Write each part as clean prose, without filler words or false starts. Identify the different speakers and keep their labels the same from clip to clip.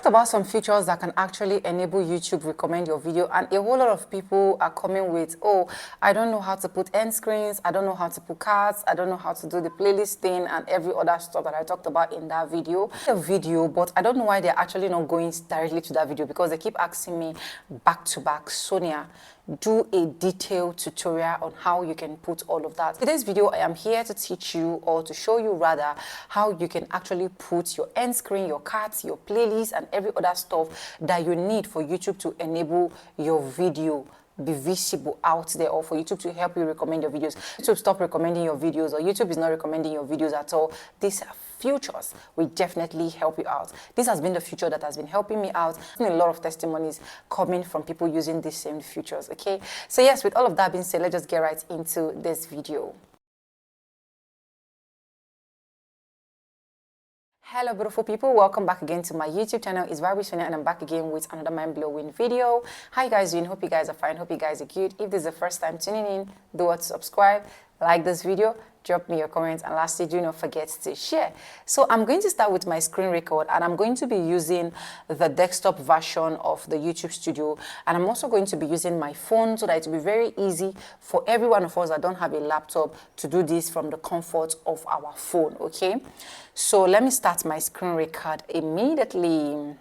Speaker 1: talked about some features that can actually enable YouTube recommend your video, and a whole lot of people are coming with, oh, I don't know how to put end screens, I don't know how to put cards, I don't know how to do the playlist thing and every other stuff that I talked about in that video. But I don't know why they're actually not going directly to that video, because they keep asking me back to back, Sonia, do a detailed tutorial on how you can put all of that. Today's video, I am here to teach you, or to show you rather, how you can actually put your end screen, your cards, your playlist and every other stuff that you need for YouTube to enable your video be visible out there, or for YouTube to help you recommend your videos. YouTube stop recommending your videos, or YouTube is not recommending your videos at all. These features will definitely help you out. This has been the feature that has been helping me out. I've seen a lot of testimonies coming from people using these same features. Okay, so yes, with all of that being said, let's just get right into this video. Hello beautiful people, welcome back again to my YouTube channel. It's Sonia, and I'm back again with another mind-blowing video. How you guys doing? Hope you guys are fine, hope you guys are good. If this is the first time tuning in, do what to subscribe, like this video, drop me your comments, and lastly, do not forget to share. So I'm going to start with my screen record, and I'm going to be using the desktop version of the YouTube Studio, and I'm also going to be using my phone so that it will be very easy for every one of us that don't have a laptop to do this from the comfort of our phone. Okay, so let me start my screen record immediately.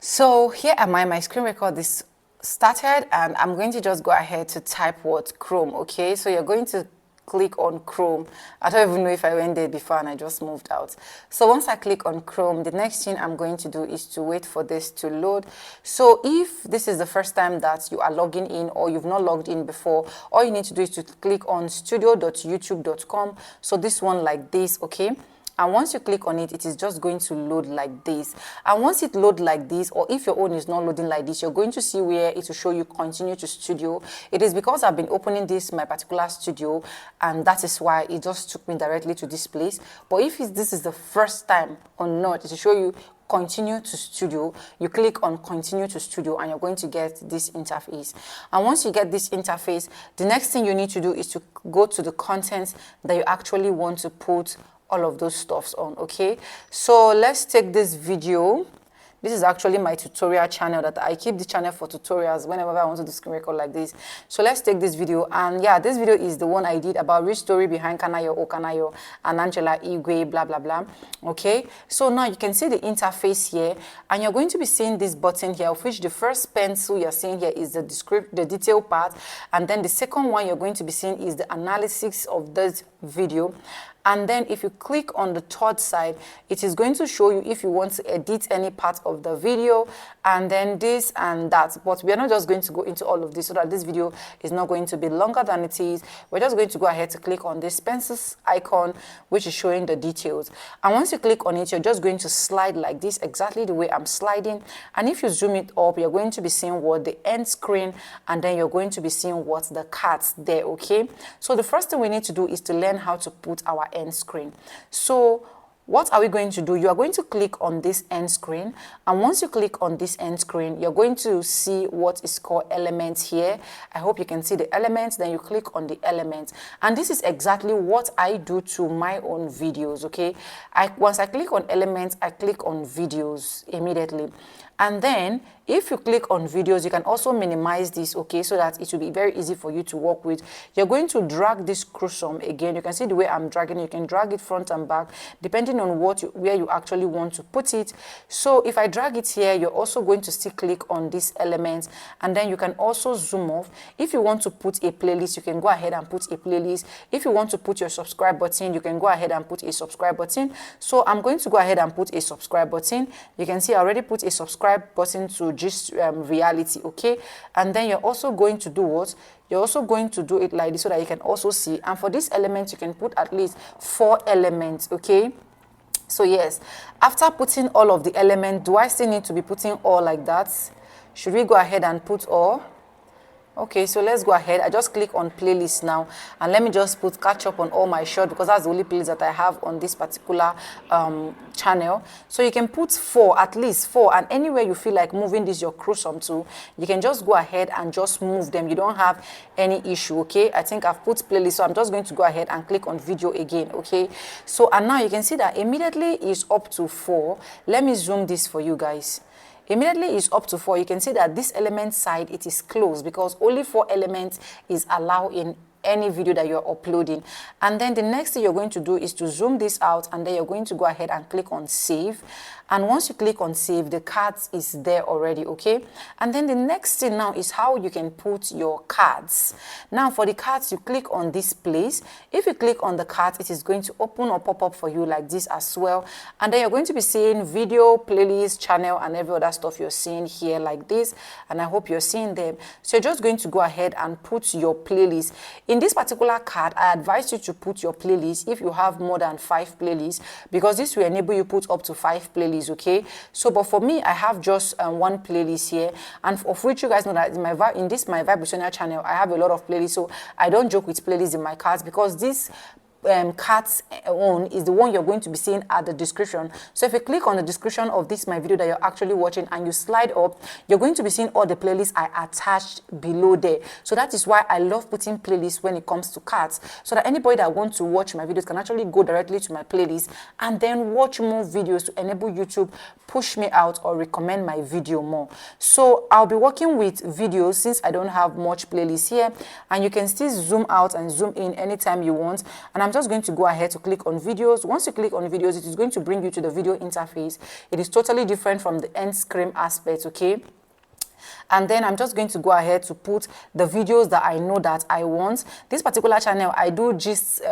Speaker 1: So here am I, my screen record is started, and I'm going to just go ahead to type what Chrome. Okay, so you're going to click on Chrome. I don't even know if I went there before and I just moved out. So once I click on Chrome, the next thing I'm going to do is to wait for this to load. So if this is the first time that you are logging in, or you've not logged in before, all you need to do is to click on studio.youtube.com. So this one like this, okay? And once you click on it, it is just going to load like this. And once it loads like this, or if your own is not loading like this, you're going to see where it will show you continue to studio. It is because I've been opening my particular studio, and that is why it just took me directly to this place. But if this is the first time or not, it will show you continue to studio. You click on continue to studio, and you're going to get this interface. And once you get this interface, the next thing you need to do is to go to the content that you actually want to put all of those stuffs on. Okay, so let's take this video. This is actually my tutorial channel, that I keep the channel for tutorials whenever I want to do screen record like this. So let's take this video, and yeah, this video is the one I did about rich story behind Kanayo Okanayo and Angela Igwe, blah blah blah. Okay, so now you can see the interface here, and you're going to be seeing this button here, of which the first pencil you're seeing here is the detail part, and then the second one you're going to be seeing is the analysis of this video. And then if you click on the third side, it is going to show you if you want to edit any part of the video, and then this and that. But we are not just going to go into all of this, so that this video is not going to be longer than it is. We're just going to go ahead to click on this pencil icon, which is showing the details. And once you click on it, you're just going to slide like this, exactly the way I'm sliding. And if you zoom it up, you're going to be seeing what the end screen, and then you're going to be seeing what the cards there. Okay, so the first thing we need to do is to learn how to put our end screen. So what are we going to do? You are going to click on this end screen, and once you click on this end screen, you're going to see what is called elements here. I hope you can see the elements. Then you click on the elements, and this is exactly what I do to my own videos. Okay, once I click on elements, I click on videos immediately. And then if you click on videos, you can also minimize this, okay, so that it will be very easy for you to work with. You're going to drag this chromosome again. You can see the way I'm dragging it. You can drag it front and back depending on where you actually want to put it. So if I drag it here, you're also going to still click on this element, and then you can also zoom off. If you want to put a playlist, you can go ahead and put a playlist. If you want to put your subscribe button, you can go ahead and put a subscribe button. So I'm going to go ahead and put a subscribe button. You can see I already put a subscribe button to just reality. Okay, and then you're also going to do what? You're also going to do it like this, so that you can also see. And for this element, you can put at least 4 elements. Okay, so yes, after putting all of the elements, do I still need to be putting all like that? Should we go ahead and put all? Okay, so let's go ahead. I just click on playlist now, and let me just put catch up on all my short, because that's the only playlist that I have on this particular channel. So you can put 4, at least 4, and anywhere you feel like moving this your crucium to, you can just go ahead and just move them. You don't have any issue. Okay, I think I've put playlist, so I'm just going to go ahead and click on video again. Okay, so and now you can see that immediately is up to 4. Let me zoom this for you guys. Immediately is up to 4. You can see that this element side, it is closed because only 4 elements is allowed in any video that you're uploading. And then the next thing you're going to do is to zoom this out, and then you're going to go ahead and click on save. And once you click on save, the cards is there already. Okay, and then the next thing now is how you can put your cards. Now for the cards, you click on this place. If you click on the cards, it is going to open or pop up for you like this as well, and then you're going to be seeing video, playlist, channel, and every other stuff you're seeing here like this, and I hope you're seeing them. So you're just going to go ahead and put your playlist. In this particular card, I advise you to put your playlist if you have more than 5 playlists, because this will enable you put up to 5 playlists. Okay, so but for me, I have just 1 playlist here, and of which you guys know that in my Vibe with Sonia channel, I have a lot of playlists, so I don't joke with playlists in my cards, because this cards on is the one you're going to be seeing at the description. So if you click on the description of this my video that you're actually watching, and you slide up, you're going to be seeing all the playlists I attached below there. So that is why I love putting playlists when it comes to cards, so that anybody that wants to watch my videos can actually go directly to my playlist and then watch more videos to enable YouTube push me out or recommend my video more. So I'll be working with videos since I don't have much playlists here, and you can still zoom out and zoom in anytime you want. And I'm just going to go ahead to click on videos. Once you click on videos, it is going to bring you to the video interface. It is totally different from the end screen aspect. Okay, and then I'm just going to go ahead to put the videos that I know that I want. This particular channel, I do gist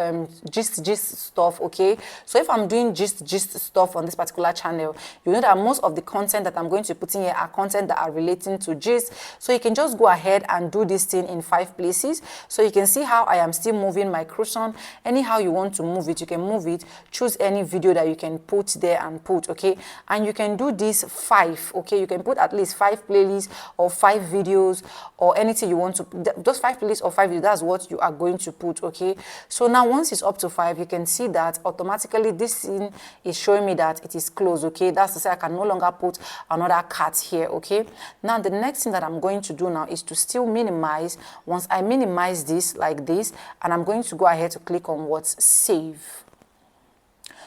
Speaker 1: stuff. Okay, so if I'm doing gist stuff on this particular channel, you know that most of the content that I'm going to put in here are content that are relating to gist. So you can just go ahead and do this thing in 5 places. So you can see how I am still moving my crucium. Anyhow you want to move it, you can move it. Choose any video that you can put there and put. Okay, and you can do this 5. Okay, you can put at least 5 playlists or 5 videos or anything you want to. Those 5 playlists or 5 videos, that's what you are going to put. Okay, so now once it's up to 5, you can see that automatically this thing is showing me that it is closed. Okay, that's to say I can no longer put another card here. Okay, now the next thing that I'm going to do now is to still minimize. Once I minimize this like this, and I'm going to go ahead to click on what's save.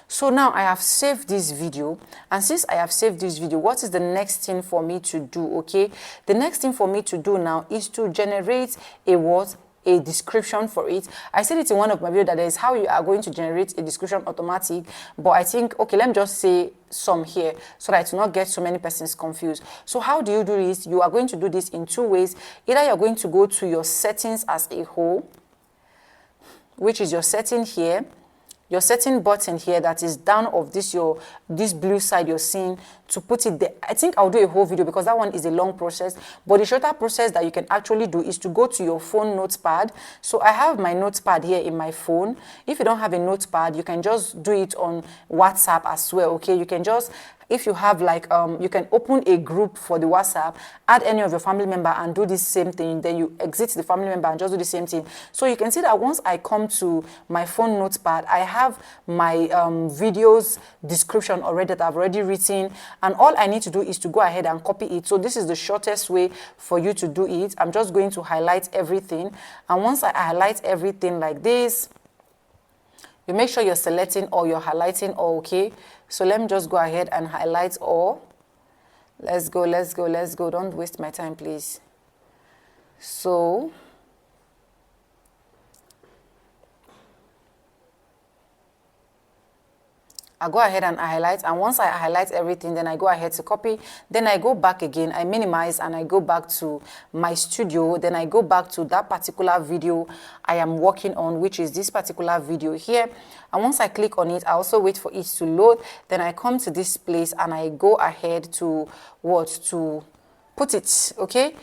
Speaker 1: So now I have saved this video, and since I have saved this video, what is the next thing for me to do? Okay, the next thing for me to do now is to generate a description for it. I said it in one of my videos that is how you are going to generate a description automatic, but I think, okay, let me just say some here so that I do not get so many persons confused. So how do you do this? You are going to do this in 2 ways. Either you're going to go to your settings as a whole, which is your setting here, your setting button here that is down of this blue side you're seeing, to put it there. I think I'll do a whole video because that one is a long process, but the shorter process that you can actually do is to go to your phone notepad. So I have my notepad here in my phone. If you don't have a notepad, you can just do it on WhatsApp as well. Okay, you can just, if you have like you can open a group for the WhatsApp, add any of your family member and do this same thing, then you exit the family member and just do the same thing. So you can see that once I come to my phone notepad, I have my videos description already that I've already written, and all I need to do is to go ahead and copy it. So this is the shortest way for you to do it. I'm just going to highlight everything, and once I highlight everything like this, you make sure you're selecting or you're highlighting all. Okay, so let me just go ahead and highlight all. Let's go. Don't waste my time, please. So I go ahead and highlight, and once I highlight everything, then I go ahead to copy, then I go back again, I minimize, and I go back to my studio, then I go back to that particular video I am working on, which is this particular video here. And once I click on it, I also wait for it to load, then I come to this place and I go ahead to to put it. Okay,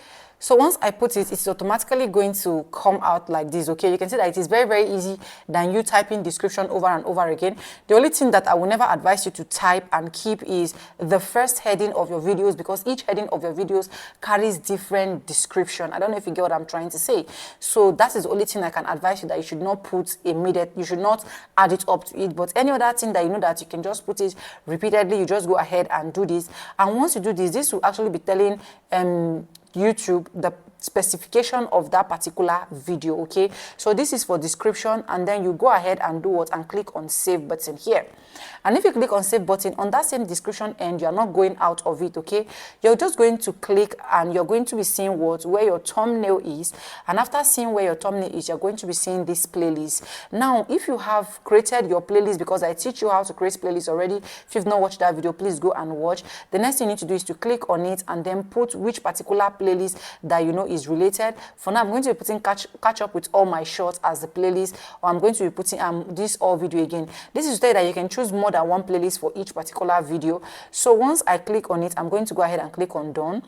Speaker 1: So once I put it, it's automatically going to come out like this, okay? You can see that it is very, very easy than you typing description over and over again. The only thing that I will never advise you to type and keep is the first heading of your videos, because each heading of your videos carries different description. I don't know if you get what I'm trying to say. So that is the only thing I can advise you, that you should not put immediate, you should not add it up to it. But any other thing that you know that you can just put it repeatedly, you just go ahead and do this. And once you do this, this will actually be telling YouTube the specification of that particular video, okay? So this is for description, and then you go ahead and do what, and click on save button here. And if you click on save button on that same description end, you're not going out of it, okay? You're just going to click, and you're going to be seeing what, where your thumbnail is. And after seeing where your thumbnail is, you're going to be seeing this playlist. Now if you have created your playlist, because I teach you how to create playlists already, if you've not watched that video, please go and watch. The next thing you need to do is to click on it and then put which particular playlist that you know is related. For now, I'm going to be putting catch up with all my shorts as the playlist, or I'm going to be putting this all video again. This is to tell you that you can choose more than one playlist for each particular video. So once I click on it, I'm going to go ahead and click on done.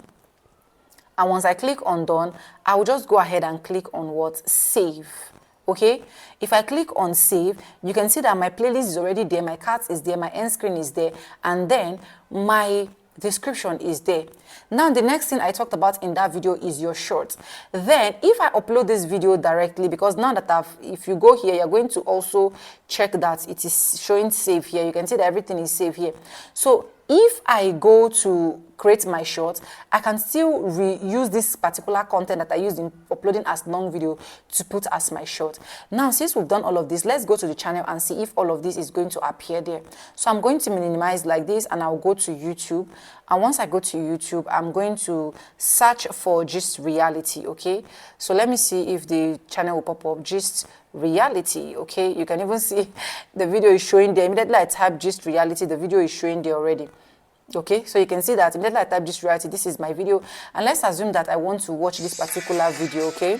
Speaker 1: And once I click on done, I will just go ahead and click on what, save. Okay, if I click on save, you can see that my playlist is already there, my cards is there, my end screen is there, and then my description is there. Now the next thing I talked about in that video is your short. Then if I upload this video directly, because now that if you go here, you're going to also check that it is showing save here. You can see that everything is saved here. So if I go to create my short, I can still reuse this particular content that I used in uploading as long video to put as my short. Now, since we've done all of this, let's go to the channel and see if all of this is going to appear there. So I'm going to minimize like this, and I'll go to YouTube. And once I go to YouTube, I'm going to search for Gist Reality, okay? So let me see if the channel will pop up, Gist Reality, okay? You can even see the video is showing there. Immediately I type Gist Reality, the video is showing there already. Okay, so you can see that immediately I type Gist Reality, this is my video. And let's assume that I want to watch this particular video, okay?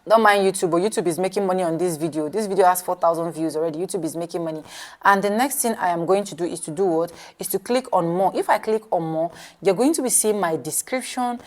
Speaker 1: Don't mind YouTube, but YouTube is making money on this video. This video has 4,000 views already. YouTube is making money. And the next thing I am going to do is to do what? Is to click on more. If I click on more, you're going to be seeing my description,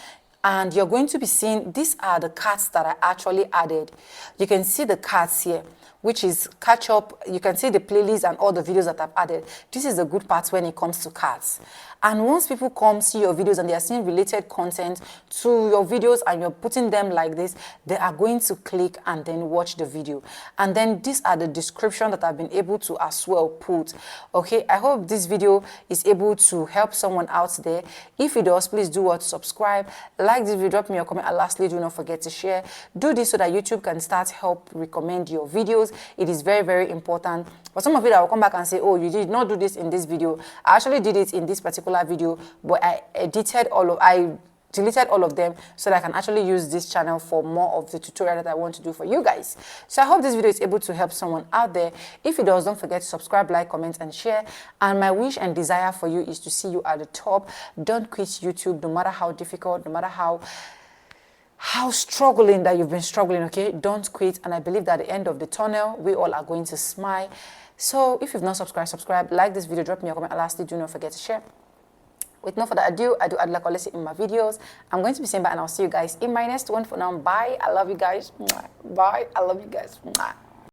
Speaker 1: and you're going to be seeing, these are the cards that I actually added. You can see the cards here, which is catch up. You can see the playlist and all the videos that I've added. This is the good part when it comes to cards. And once people come see your videos and they are seeing related content to your videos, and you're putting them like this, they are going to click and then watch the video. And then these are the description that I've been able to as well put. Okay, I hope this video is able to help someone out there. If it does, please do what? Subscribe, like this video, drop me a comment, and lastly, do not forget to share. Do this so that YouTube can start help recommend your videos. It is very, very important. For some of you that will come back and say, oh, you did not do this in this video. I actually did it in this particular video, but I deleted all of them so that I can actually use this channel for more of the tutorial that I want to do for you guys. So I hope this video is able to help someone out there. If it does, don't forget to subscribe, like, comment, and share. And my wish and desire for you is to see you at the top. Don't quit YouTube, no matter how difficult, no matter how struggling that you've been struggling, okay? Don't quit. And I believe that at the end of the tunnel, we all are going to smile. So if you've not subscribed, subscribe, like this video, drop me a comment, and lastly, do not forget to share. With no further ado, I do add like always in my videos. I'm going to be saying bye, and I'll see you guys in my next one. For now, bye. I love you guys. Bye. I love you guys.